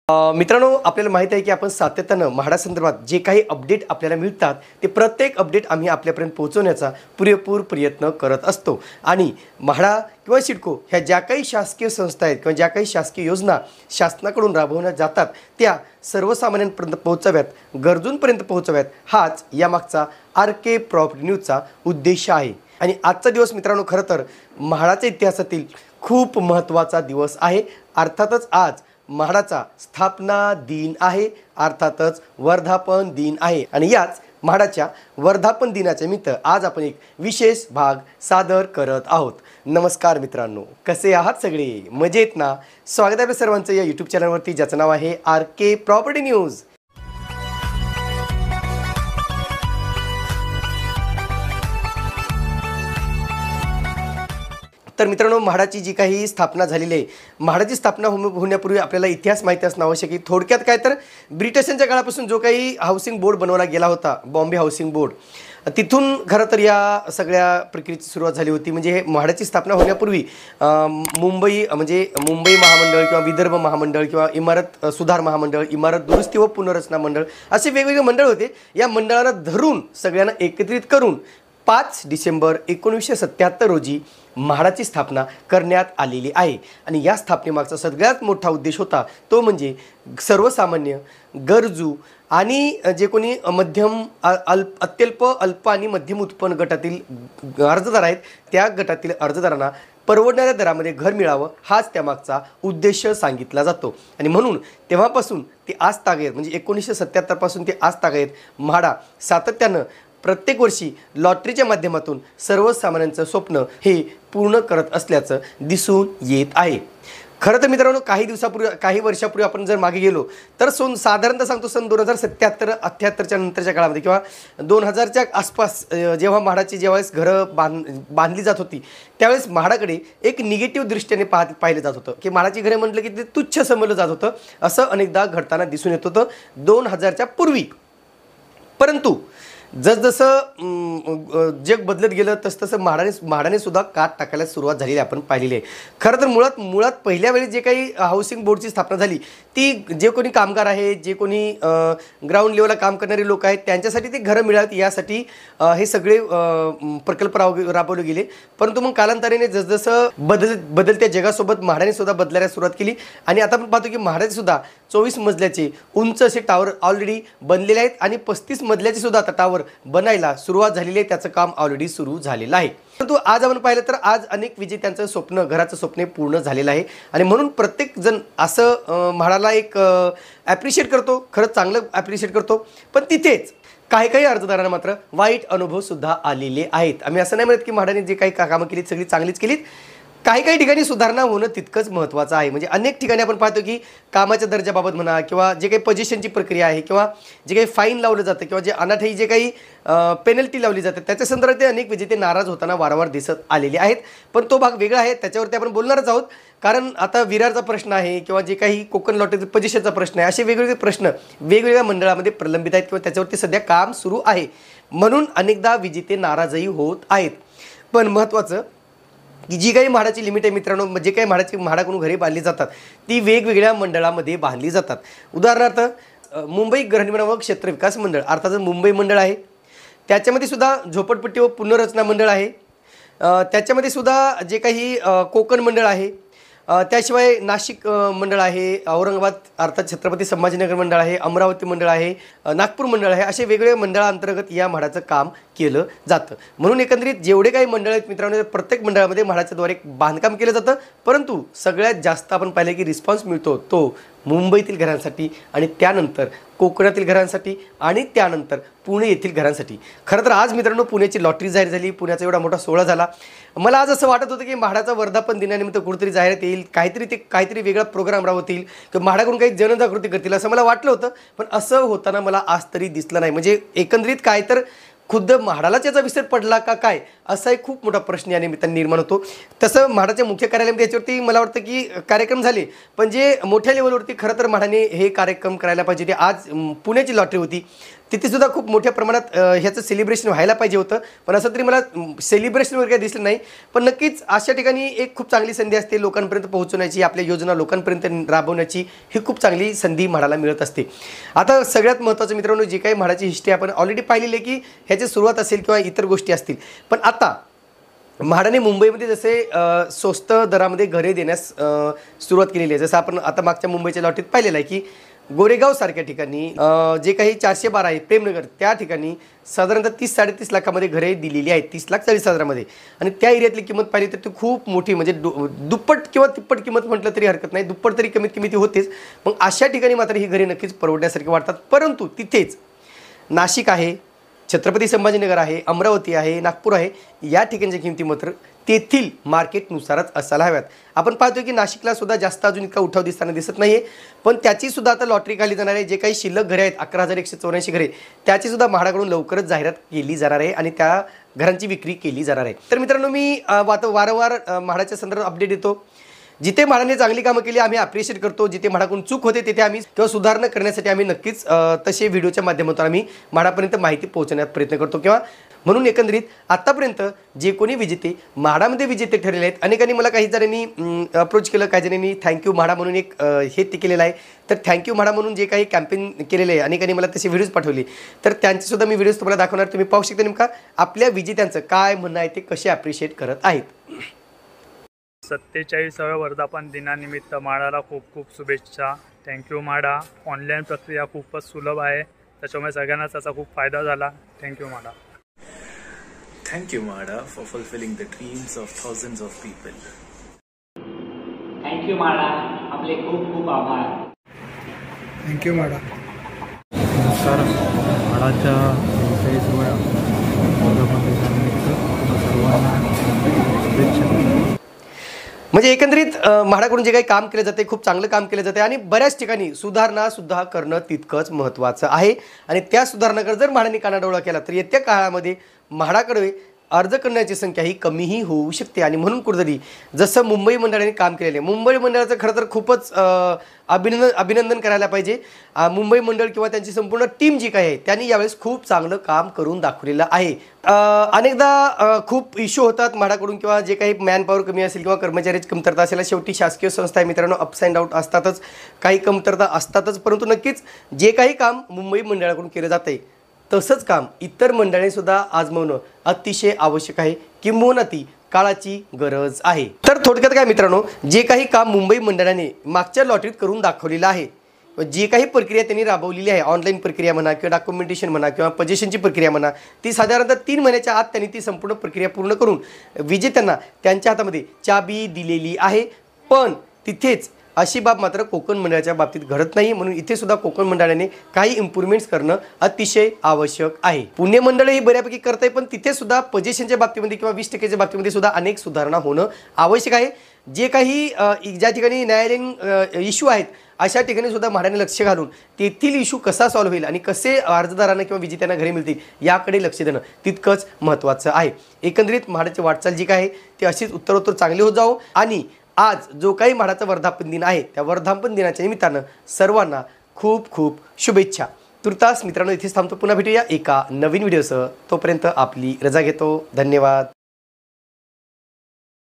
मित्रांनो, आपल्याला माहित आहे की आपण सातत्यानं म्हाडा संदर्भात जे काही अपडेट आपल्याला मिळतात ते प्रत्येक अपडेट आम्ही आपल्यापर्यंत पोहोचवण्याचा पुरेपूर प्रयत्न करत असतो। आणि म्हाडा किंवा सिडको ह्या ज्या काही शासकीय संस्था आहेत किंवा ज्या काही शासकीय योजना शासनाकडून राबवण्यात जातात त्या सर्वसामान्यांपर्यंत पोहोचाव्यात, गरजूंपर्यंत पोहोचाव्यात, हाच यामागचा आर.के. प्रॉपर्टी न्यूजचा उद्देश आहे। आणि आजचा दिवस मित्रांनो खरं तर म्हाडाच्या इतिहासातील खूप महत्त्वाचा दिवस आहे। अर्थातच आज म्हाडाचा स्थापना दिन आहे, अर्थातच वर्धापन दिन आहे। आणि याच म्हाडाच्या वर्धापन दिनाच्या निमित्त आज आपण एक विशेष भाग सादर करत आहोत। नमस्कार मित्रांनो, कसे आहात सगळे? मजेत ना? स्वागत आहे आपल्या सर्वांचं या यूट्यूब चॅनलवरती ज्याचं नाव आहे आर.के. Property news. तर मित्रांनो, म्हाडाची जी काही स्थापना झालेली आहे, म्हाडाची स्थापना होण्यापूर्वी आपल्याला इतिहास माहिती असणं आवश्यक आहे। थोडक्यात काय तर ब्रिटिशांच्या काळापासून जो काही हाऊसिंग बोर्ड बनवला गेला होता, बॉम्बे हाऊसिंग बोर्ड, तिथून खरं तर या सगळ्या प्रक्रियेची सुरुवात झाली होती। म्हणजे म्हाडाची स्थापना होण्यापूर्वी मुंबई महामंडळ किंवा विदर्भ महामंडळ किंवा इमारत सुधार महामंडळ, इमारत दुरुस्ती व पुनर्रचना मंडळ असे वेगवेगळे मंडळ होते। या मंडळांना धरून सगळ्यांना एकत्रित करून 5 डिसेंबर 1977 रोजी म्हाडाची स्थापना करण्यात आलेली आहे। आणि या स्थापनेमागचा सगळ्यात मोठा उद्देश होता तो म्हणजे सर्वसामान्य, गरजू आणि जे कोणी मध्यम अल्प आणि मध्यम उत्पन्न गटातील अर्जदार आहेत त्या गटातील अर्जदारांना परवडणाऱ्या दरामध्ये घर मिळावं, हाच त्यामागचा उद्देश सांगितला जातो। आणि म्हणून तेव्हापासून ते आज तागेत म्हणजे 1977 पासून ते आज तागेत म्हाडा सातत्यानं प्रत्येक वर्षी लॉटरीच्या माध्यमातून सर्वसामान्यांचं स्वप्न हे पूर्ण करत असल्याचं दिसून येत आहे। खरं तर मित्रांनो, काही वर्षापूर्वी आपण जर मागे गेलो तर साधारणतः सांगतो सन 2077-78च्या नंतरच्या काळामध्ये किंवा 2000च्या आसपास जेव्हा म्हाडाची ज्यावेळेस घरं बांधली जात होती त्यावेळेस म्हाडाकडे एक निगेटिव्ह दृष्टीने पाहिलं जात होतं की म्हाडाची घरे म्हटलं की ते तुच्छ समजलं जात होतं। असं अनेकदा घडताना दिसून येत होतं 2000च्या पूर्वी। परंतु जसजसं जग बदलत गेलं तसतसं म्हाडाने सुद्धा कात टाकायला सुरुवात झालेली आपण पाहिलेली आहे। खरं तर मुळात पहिल्या वेळी जे काही हाऊसिंग बोर्डची स्थापना झाली ती जे कोणी कामगार आहेत, जे कोणी ग्राउंड लेवलला काम करणारे लोक आहेत त्यांच्यासाठी ते घरं मिळावीत यासाठी हे सगळे प्रकल्प राबवले गेले। परंतु मग कालांतराने जसजसं बदलत्या जगासोबत म्हाडाने सुद्धा बदलायला सुरुवात केली। आणि आता आपण पाहतो की म्हाडाचे सुद्धा 24 मजल्याचे उंच असे टावर ऑलरेडी बनलेले आहेत आणि 35 मजल्याचे सुद्धा आता टावर बनायला सुरुवात झालेली आहे, त्याचं काम ऑलरेडी सुरू झालेलं आहे। परंतु आज आपण पाहिलं तर आज अनेक विजेत्यांचं स्वप्न, घराचं स्वप्न पूर्ण झालेलं आहे। आणि म्हणून प्रत्येक जण असं म्हाडाला एक ॲप्रिशिएट करतो, खरंच चांगलं ॲप्रिशिएट करतो। पण तिथेच काही अर्जदारांना मात्र वाईट अनुभव सुद्धा आलेले आहेत। आम्ही असं नाही म्हणत की म्हाडाने जे काही कामं केलीत सगळी चांगलीच केलीत, काही ठिकाणी सुधारणा होणं तितकंच महत्त्वाचं आहे। म्हणजे अनेक ठिकाणी आपण पाहतो की कामाच्या दर्जाबाबत म्हणा किंवा जे काही पोझिशनची प्रक्रिया आहे किंवा जे काही फाईन लावलं जातं किंवा जे अनाठाई जे काही पेनल्टी लावली जाते त्याच्या संदर्भात ते अनेक विजेते नाराज होताना वारंवार दिसत आलेले आहेत। पण तो भाग वेगळा आहे, त्याच्यावरती आपण बोलणारच आहोत। कारण आता विरारचा प्रश्न आहे किंवा जे काही कोकण लॉटरीचा पोझिशनचा प्रश्न आहे, असे वेगवेगळे प्रश्न वेगवेगळ्या मंडळामध्ये प्रलंबित आहेत किंवा त्याच्यावरती सध्या काम सुरू आहे। म्हणून अनेकदा विजेते नाराजही होत आहेत। पण महत्त्वाचं की जी काही म्हाडाची लिमिट आहे मित्रांनो, जे काही म्हाडाकडून घरे बांधली जातात ती वेगवेगळ्या मंडळामध्ये बांधली जातात। उदाहरणार्थ मुंबई गृहनिर्माण व क्षेत्र विकास मंडळ अर्थात मुंबई मंडळ आहे, त्याच्यामध्ये सुद्धा झोपडपट्टी व पुनर्रचना मंडळ आहे, त्याच्यामध्ये सुद्धा जे काही कोकण मंडळ आहे, त्याशिवाय नाशिक मंडळ आहे, औरंगाबाद अर्थात छत्रपती संभाजीनगर मंडळ आहे, अमरावती मंडळ आहे, नागपूर मंडळ आहे, असे वेगवेगळ्या मंडळांतर्गत या म्हाडाचं काम केलं जातं। म्हणून एकंदरीत जेवढे काही मंडळ आहेत मित्रांनो प्रत्येक मंडळामध्ये म्हाडाच्याद्वारे बांधकाम केलं जातं। परंतु सगळ्यात जास्त आपण पाहिलं की रिस्पॉन्स मिळतो तो मुंबईतील घरांसाठी आणि त्यानंतर कोकणातील घरांसाठी आणि त्यानंतर पुणे येथील घरांसाठी। खरं तर आज मित्रांनो पुण्याची लॉटरी जाहीर झाली, पुण्याचा एवढा मोठा सोहळा झाला। मला आज असं वाटत होतं की म्हाडाचा वर्धापन दिनानिमित्त कुठेतरी जाहिरात येईल, काहीतरी वेगळा प्रोग्राम राबवतील किंवा म्हाडाकडून काही जनजागृती करतील असं मला वाटलं होतं। पण असं होताना मला आज तरी दिसलं नाही। म्हणजे एकंदरीत काय तर खुद्द म्हाडालाच याचा विसर पडला का काय असा एक खूप मोठा प्रश्न या निमित्ताने निर्माण होतो। तसं म्हाडाच्या मुख्य कार्यालयामध्ये याच्यावरती मला वाटतं की कार्यक्रम झाले, पण जे मोठ्या लेवलवरती खरं तर म्हाडाने हे कार्यक्रम करायला पाहिजे ते आज पुण्याची लॉटरी होती तिथे सुद्धा खूप मोठ्या प्रमाणात ह्याचं सेलिब्रेशन व्हायला पाहिजे होतं, पण असं तरी मला सेलिब्रेशन वगैरे काही दिसलं नाही. पण नक्कीच अशा ठिकाणी एक खूप चांगली संधी असते लोकांपर्यंत पोहोचवण्याची, आपल्या योजना लोकांपर्यंत राबवण्याची. ही खूप चांगली संधी म्हाडाला मिळत असते. आता सगळ्यात महत्त्वाचं मित्रांनो, जी काही म्हाडाची हिस्ट्री आपण ऑलरेडी पाहिलेली आहे की ह्याची सुरुवात असेल किंवा इतर गोष्टी असतील, पण आता म्हाडाने मुंबईमध्ये जसे स्वस्त दरामध्ये घरे देण्यास सुरुवात केलेली आहे. जसं आपण आता मागच्या मुंबईच्या लॉटरीत पाहिलेलं आहे की गोरेगावसारख्या ठिकाणी जे काही 412 आहे प्रेमनगर, त्या ठिकाणी साधारणतः 30-33 लाखामध्ये घरे दिलेली आहेत, 30,40,000मध्ये. आणि त्या एरियातली किंमत पाहिली तर ती खूप मोठी, म्हणजे दुप्पट किंवा तिप्पट किंमत म्हटलं तरी हरकत नाही, दुप्पट तरी कमीत कमी ती होतेच. मग अशा ठिकाणी मात्र ही घरे नक्कीच परवडण्यासारखी वाटतात. परंतु तिथेच नाशिक आहे, छत्रपती संभाजीनगर आहे, अमरावती आहे, नागपूर आहे, या ठिकाणच्या किमती मात्र तेथील मार्केटनुसारच असायला हव्यात. आपण पाहतोय की नाशिकला सुद्धा जास्त अजून इतका उठाव दिसताना दिसत नाही आहे, पण त्याची सुद्धा आता लॉटरी खाली जाणार आहे. जे काही शिल्लक घरे आहेत 11,184 घरे, त्याची सुद्धा म्हाडाकडून लवकरच जाहिरात केली जाणार आहे आणि त्या घरांची विक्री केली जाणार आहे. तर मित्रांनो, मी वारंवार म्हाडाच्या संदर्भात अपडेट देतो. जिथे म्हाडाने चांगली कामं केली आम्ही अप्रिशिएट करतो, जिथे म्हाडाकडून चूक होते तिथे आम्ही किंवा सुधारणा करण्यासाठी आम्ही नक्कीच तसे व्हिडिओच्या माध्यमातून आम्ही म्हाडापर्यंत माहिती पोहोचवण्याचा प्रयत्न करतो. किंवा म्हणून एकंदरीत आत्तापर्यंत जे कोणी विजेते म्हाडामध्ये विजेते ठरलेले आहेत, अनेकांनी मला काही जणांनी अप्रोच केलं, काही जणांनी थँक्यू म्हाडा म्हणून एक हे ते केलेलं आहे. तर थँक्यू म्हाडा म्हणून जे काही कॅम्पेन केलेले आहे, अनेकांनी मला तसे व्हिडिओज पाठवले, तर त्यांचेसुद्धा मी व्हिडिओज तुम्हाला दाखवणार. तुम्ही पाहू शकता नेमका आपल्या विजेत्यांचं काय म्हणणं आहे, ते कसे अप्रिशिएट करत आहेत. 47व्या वर्धापन दिनानिमित्त म्हाडाला खूप खूप शुभेच्छा. थँक्यू म्हाडा. ऑनलाईन प्रक्रिया खूपच सुलभ आहे, त्याच्यामुळे सगळ्यांना त्याचा खूप फायदा झाला. Thank you MHADA. Thank you, MHADA, for fulfilling the dreams of thousands of people. Thank you MHADA. आपले खूप खूप आभार. थँक्यू म्हाडा. नमस्कार. म्हाडाच्या 47व्या वर्धापन दिनानिमित्त सर्वांना शुभेच्छा. म्हणजे एकंदरीत म्हाडाकडून जे काही काम केलं जाते खूप चांगलं काम केलं जाते आणि बऱ्याच ठिकाणी सुधारणा सुद्धा करणं तितकंच महत्त्वाचं आहे. आणि त्या सुधारणाकडे जर म्हाडाने कानाडोळा केला तर येत्या काळामध्ये म्हाडाकडे अर्ज करण्याची संख्या ही कमीही होऊ शकते. आणि म्हणून कुठेतरी जसं मुंबई मंडळाने काम केलेलं आहे, मुंबई मंडळाचं खरं तर खूपच अभिनंदन करायला पाहिजे. मुंबई मंडळ किंवा त्यांची संपूर्ण टीम जी काही आहे त्यांनी यावेळेस खूप चांगलं काम करून दाखवलेलं आहे. अनेकदा खूप इश्यू होतात म्हाडाकडून, किंवा जे काही मॅनपॉवर कमी असेल किंवा कर्मचाऱ्याची कमतरता असेल, शेवटी शासकीय संस्था आहे मित्रांनो, अप्स अँड डाऊन असतातच, काही कमतरता असतातच. परंतु नक्कीच जे काही काम मुंबई मंडळाकडून केलं जातं आहे तसंच काम इतर मंडळांनी सुद्धा आजमावणं अतिशय आवश्यक आहे, किंबहुना ती काळाची गरज आहे. तर थोडक्यात काय मित्रांनो, जे काही काम मुंबई मंडळाने मागच्या लॉटरीत करून दाखवलेलं आहे, जी काही प्रक्रिया त्यांनी राबवलेली आहे, ऑनलाईन प्रक्रिया म्हणा किंवा डॉक्युमेंटेशन म्हणा किंवा पोझिशनची प्रक्रिया म्हणा, ती साधारणतः 3 महिन्याच्या आत त्यांनी ती संपूर्ण प्रक्रिया पूर्ण करून विजेत्यांना त्यांच्या हातामध्ये चाबी दिलेली आहे. पण तिथेच अशी बाब मात्र कोकण मंडळाच्या बाबतीत घडत नाही. म्हणून इथे सुद्धा कोकण मंडळाने काही इम्प्रूव्हमेंट्स करणं अतिशय आवश्यक आहे. पुणे मंडळ ही बऱ्यापैकी करते, पण तिथे सुद्धा पोझिशनच्या बाबतीमध्ये किंवा 20% बाबतीमध्ये सुद्धा अनेक सुधारणा होणं आवश्यक आहे. जे काही ज्या ठिकाणी न्यायालयीन इश्यू आहेत अशा ठिकाणी सुद्धा म्हाडाने लक्ष घालून तेथील इश्यू कसा सॉल्व्ह होईल आणि कसे अर्जदारांना किंवा विजेत्यांना घरे मिळतील याकडे लक्ष देणं तितकंच महत्त्वाचं आहे. एकंदरीत म्हाडाची वाटचाल जी काय आहे ती अशीच उत्तरोत्तर चांगली होत जावो. आणि आज जो काही म्हाडाचा वर्धापन दिन आहे त्या वर्धापन दिनाच्या निमित्तानं सर्वांना खूप खूप शुभेच्छा. तुर्तास मित्रांनो इथेच थांबतो. पुन्हा भेटूया एका नवीन व्हिडिओसह. तोपर्यंत आपली रजा घेतो. धन्यवाद.